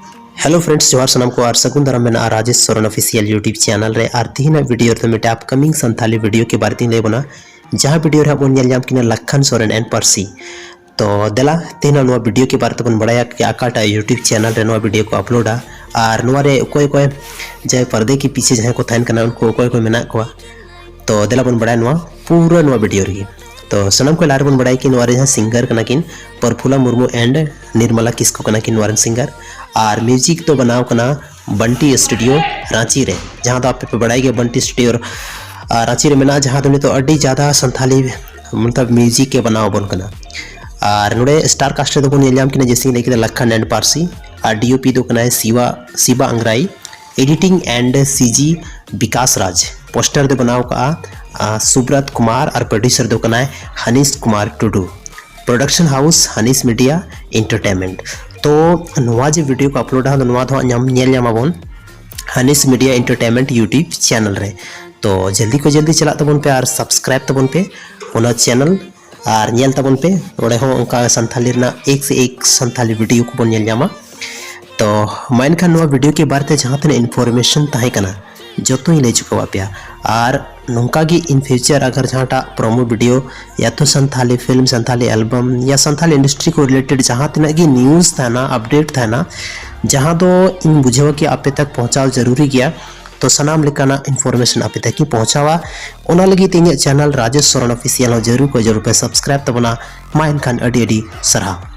Hello friends जोहार सनम को और सगुन दाराम मेना Rajesh Soren official YouTube channel रे और तीन वीडियो रे मिटे अपकमिंग संथाली वीडियो के बारे में लेबना जहां वीडियो रे बन नेल जाम किना लखन सोरेन एंड पर्सी तो देला तेना नो वीडियो के बारे में बड़ाया कि आकाटा यूट्यूब चैनल रे नो वीडियो को अपलोडा और नो रे कोई कोई जय पर्दे के पीछे जहां को थाइन कना उनको कोई कोई मेना को तो देला बन बड़ाया नो पूरा नो वीडियो रे तो सनम को लार बन बड़ाई कि नो रे सिंगर कना किन परफुला मुर्मू एंड निर्मला किस्कू कना किन नो सिंगर और म्यूजिक तो बनाव कना बंटी स्टूडियो रांची रे जहां तो आप पे बड़ाई गए बंटी स्टूडियो रांची रे मेना जहां तो अड्डी ज़्यादा संथाली मतलब म्यूजिक के बनाव बन कना और नोड़े स्टार कास्ट तो बन जाम कि जैसे लेकिन लखन एंड पारसी और डीओपी तो कना Shiva Angrai editing and CG Vikas Raj poster दे बनाव का सुब्रत कुमार और प्रोड्यूसर दो कना Hanish Kumar Tudu production house Hanish media entertainment तो नवा जो वीडियो को अपलोड है नवा तो नामाबन Hanish media entertainment YouTube channel रे तो जल्दी को जल्दी चला तबन पे और सब्सक्राइब तबन पे ओना चैनल और नेल तबन पे ओडे हो उनका संथाली ना एक से एक संथाली वीडियो को बन नेल जामा तो मैन खान नवा वीडियो के बारे में जहाँ तक इन्फॉर्मेशन तहे कना जो तो ही ले चुका पे और नौका की इन फ्यूचर अगर जहाँ प्रोमो वीडियो या तो संथाली फिल्म संथाली एल्बम या संथाली इंडस्ट्री को रिलेटेड जहाँ तना की न्यूज़ था ना अपडेट था ना जहाँ तो इन बुझेवा कि आपे तक पहुँचाव जरूरी गया तो सनाम लेकाना इन्फॉर्मेशन आपे तक की पहुँचावा ओना लगी तीन चैनल राजेश सोरेन ऑफिशियल जरूर पे सब्सक्राइब तबना मा इनखान अडी अडी सरहा।